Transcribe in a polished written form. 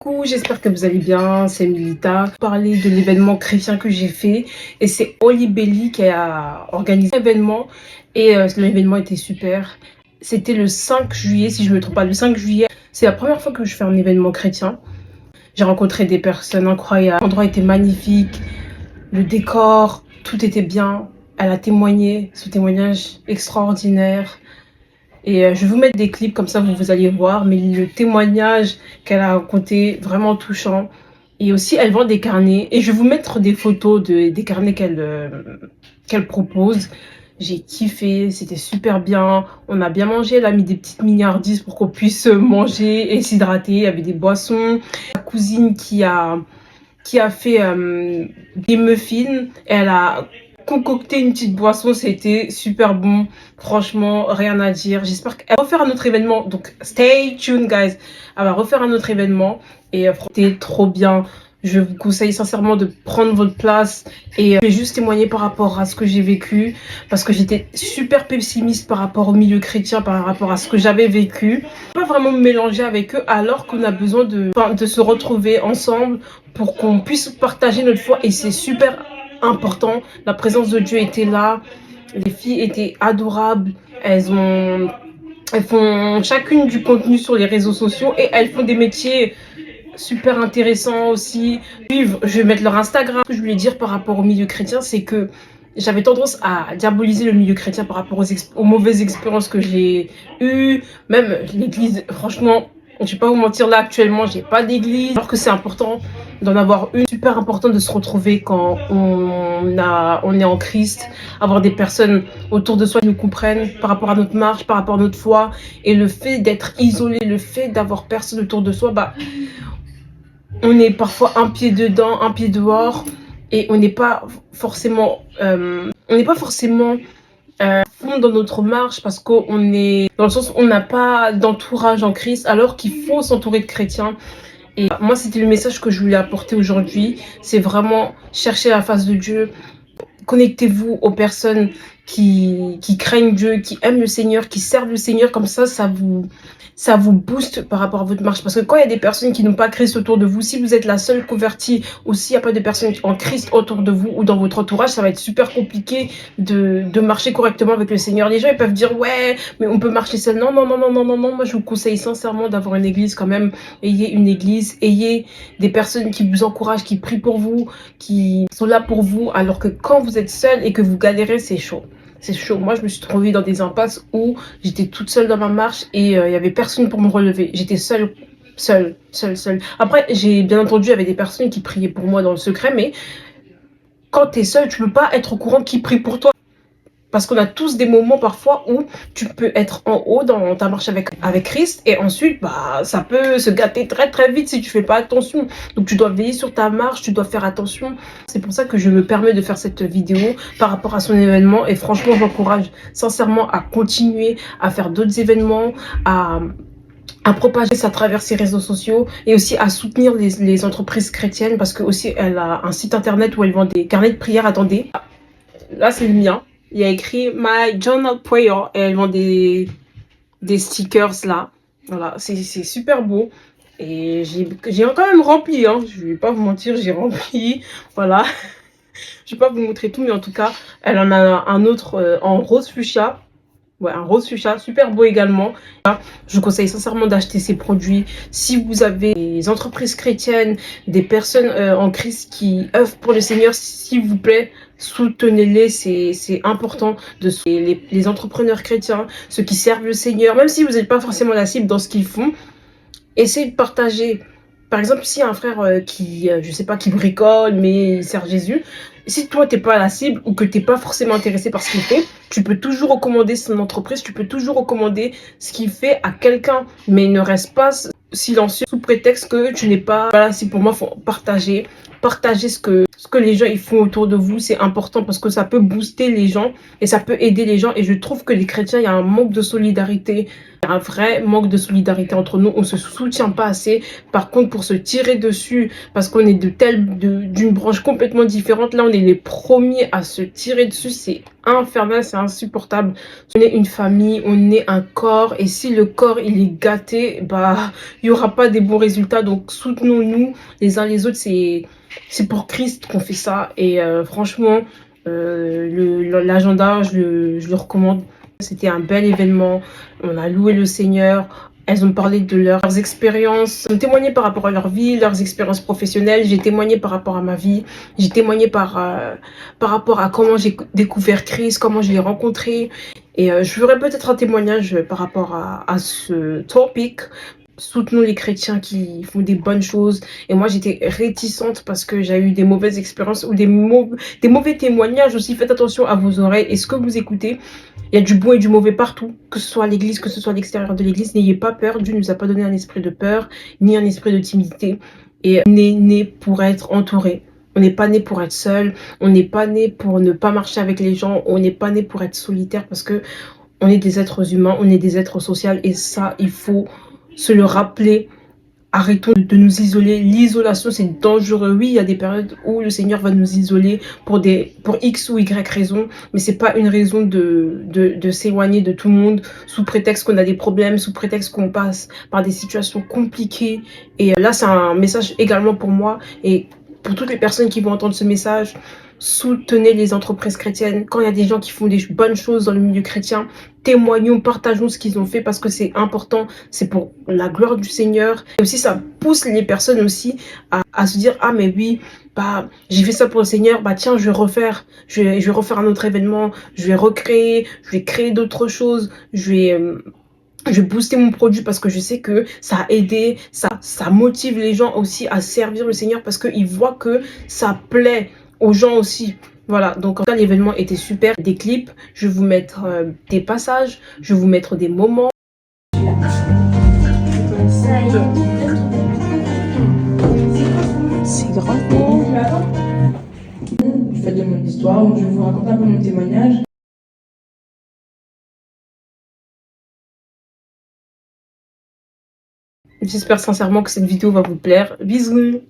Coucou, j'espère que vous allez bien, c'est Milita. Parler de l'événement chrétien que j'ai fait et c'est Oli Belly qui a organisé l'événement et l'événement était super. C'était le 5 juillet, si je me trompe pas, le 5 juillet. C'est la première fois que je fais un événement chrétien. J'ai rencontré des personnes incroyables, l'endroit était magnifique, le décor, tout était bien. Elle a témoigné, ce témoignage extraordinaire. Et je vais vous mettre des clips comme ça, vous allez voir. Mais le témoignage qu'elle a raconté, vraiment touchant. Et aussi, elle vend des carnets. Et je vais vous mettre des photos des carnets qu'elle propose. J'ai kiffé, c'était super bien. On a bien mangé, elle a mis des petites mignardises pour qu'on puisse manger et s'hydrater. Il y avait des boissons. Ma cousine qui a fait des muffins. Elle a concocté une petite boisson, c'était super bon. Franchement, rien à dire. J'espère qu'elle va refaire un autre événement. Donc, stay tuned, guys. Elle va refaire un autre événement. Et c'était trop bien. Je vous conseille sincèrement de prendre votre place. Et je vais juste témoigner par rapport à ce que j'ai vécu. Parce que j'étais super pessimiste par rapport au milieu chrétien, par rapport à ce que j'avais vécu. Pas vraiment me mélanger avec eux alors qu'on a besoin de se retrouver ensemble pour qu'on puisse partager notre foi. Et c'est super important. La présence de Dieu était là. Les filles étaient adorables. Elles font chacune du contenu sur les réseaux sociaux et elles font des métiers super intéressants aussi. Je vais mettre leur Instagram. Ce que je voulais dire par rapport au milieu chrétien, c'est que j'avais tendance à diaboliser le milieu chrétien par rapport aux mauvaises expériences que j'ai eues. Même l'église, franchement, je vais pas vous mentir, là actuellement, j'ai pas d'église. Alors que c'est important d'en avoir une. Super important de se retrouver quand on est en Christ. Avoir des personnes autour de soi qui nous comprennent par rapport à notre marche, par rapport à notre foi. Et le fait d'être isolé, le fait d'avoir personne autour de soi, bah, on est parfois un pied dedans, un pied dehors. Et on n'est pas forcément fond dans notre marche parce qu'on est dans le sens où on n'a pas d'entourage en Christ alors qu'il faut s'entourer de chrétiens. Et moi, c'était le message que je voulais apporter aujourd'hui. C'est vraiment chercher la face de Dieu. Connectez-vous aux personnes qui craignent Dieu, qui aiment le Seigneur, qui servent le Seigneur. Comme ça vous booste par rapport à votre marche. Parce que quand il y a des personnes qui n'ont pas Christ autour de vous, si vous êtes la seule convertie ou s'il n'y a pas de personnes en Christ autour de vous ou dans votre entourage, ça va être super compliqué de marcher correctement avec le Seigneur. Les gens, ils peuvent dire, ouais, mais on peut marcher seul. Non, non, non, non, non, non, non. Moi, je vous conseille sincèrement d'avoir une église quand même. Ayez une église, ayez des personnes qui vous encouragent, qui prient pour vous, qui sont là pour vous. Alors que quand vous êtes seul et que vous galérez, c'est chaud. C'est chaud. Moi, je me suis trouvée dans des impasses où j'étais toute seule dans ma marche et il y avait personne pour me relever. J'étais seule. Après, bien entendu, il y avait des personnes qui priaient pour moi dans le secret, mais quand tu es seule, tu peux pas être au courant qui prie pour toi. Parce qu'on a tous des moments parfois où tu peux être en haut dans ta marche avec Christ et ensuite, bah, ça peut se gâter très très vite si tu fais pas attention. Donc tu dois veiller sur ta marche, tu dois faire attention. C'est pour ça que je me permets de faire cette vidéo par rapport à son événement et franchement, j'encourage sincèrement à continuer à faire d'autres événements, à propager ça à travers ses réseaux sociaux et aussi à soutenir les entreprises chrétiennes parce que aussi elle a un site internet où elle vend des carnets de prière. Attendez, là c'est le mien. Il y a écrit My Journal Prayer et elles vendent des stickers là. Voilà, c'est super beau. Et j'ai quand même rempli, hein. Je vais pas vous mentir, j'ai rempli. Voilà. Je vais pas vous montrer tout, mais en tout cas, elle en a un autre en rose fuchsia. Ouais, un rose fuchsia, super beau également. Je vous conseille sincèrement d'acheter ces produits. Si vous avez des entreprises chrétiennes, des personnes en Christ qui œuvrent pour le Seigneur, s'il vous plaît, soutenez-les. C'est important de les entrepreneurs chrétiens, ceux qui servent le Seigneur, même si vous n'êtes pas forcément la cible dans ce qu'ils font. Essayez de partager. Par exemple, s'il y a un frère je sais pas, qui bricole, mais il sert Jésus, si toi, t'es pas la cible ou que t'es pas forcément intéressé par ce qu'il fait, tu peux toujours recommander son entreprise, tu peux toujours recommander ce qu'il fait à quelqu'un, mais ne reste pas silencieux sous prétexte que tu n'es pas... Voilà, c'est pour moi, faut partager ce que les gens ils font autour de vous, c'est important parce que ça peut booster les gens et ça peut aider les gens. Et je trouve que les chrétiens, il y a un manque de solidarité Il y a un vrai manque de solidarité entre nous, on se soutient pas assez. Par contre, pour se tirer dessus, parce qu'on est d'une branche complètement différente, là, on est les premiers à se tirer dessus. C'est infernal, c'est insupportable. On est une famille, on est un corps, et si le corps, il est gâté, bah, il y aura pas des bons résultats. Donc, soutenons-nous les uns les autres. C'est pour Christ qu'on fait ça. Et franchement, l'agenda, je le recommande. C'était un bel événement. On a loué le Seigneur. Elles ont parlé de leurs expériences, elles ont témoigné par rapport à leur vie, leurs expériences professionnelles. J'ai témoigné par rapport à ma vie. J'ai témoigné par rapport à comment j'ai découvert Christ, comment je l'ai rencontré. Et je ferai peut-être un témoignage par rapport à ce topic. Soutenons les chrétiens qui font des bonnes choses. Et moi, j'étais réticente parce que j'ai eu des mauvaises expériences ou des mauvais témoignages aussi. Faites attention à vos oreilles et ce que vous écoutez. Il y a du bon et du mauvais partout, que ce soit à l'église, que ce soit à l'extérieur de l'église. N'ayez pas peur. Dieu ne nous a pas donné un esprit de peur, ni un esprit de timidité. Et on est né pour être entouré. On n'est pas né pour être seul. On n'est pas né pour ne pas marcher avec les gens. On n'est pas né pour être solitaire parce que on est des êtres humains, on est des êtres sociaux et ça, il faut se le rappeler. Arrêtons de nous isoler. L'isolation, c'est dangereux. Oui, il y a des périodes où le Seigneur va nous isoler pour X ou Y raisons, mais c'est pas une raison de s'éloigner de tout le monde sous prétexte qu'on a des problèmes, sous prétexte qu'on passe par des situations compliquées. Et là, c'est un message également pour moi et pour toutes les personnes qui vont entendre ce message. Soutenez les entreprises chrétiennes. Quand il y a des gens qui font des bonnes choses dans le milieu chrétien, témoignons, partageons ce qu'ils ont fait parce que c'est important, c'est pour la gloire du Seigneur. Et aussi, ça pousse les personnes aussi à se dire, ah mais oui, bah j'ai fait ça pour le Seigneur, bah tiens, je vais refaire un autre événement, je vais recréer, je vais créer d'autres choses, je vais booster mon produit parce que je sais que ça a aidé, ça motive les gens aussi à servir le Seigneur parce qu'ils voient que ça plaît aux gens aussi. Voilà, donc là l'événement était super, des clips, je vais vous mettre des passages, je vais vous mettre des moments. C'est grand. Du fait de mon histoire, je vais vous raconter un peu mon témoignage. J'espère sincèrement que cette vidéo va vous plaire. Bisous!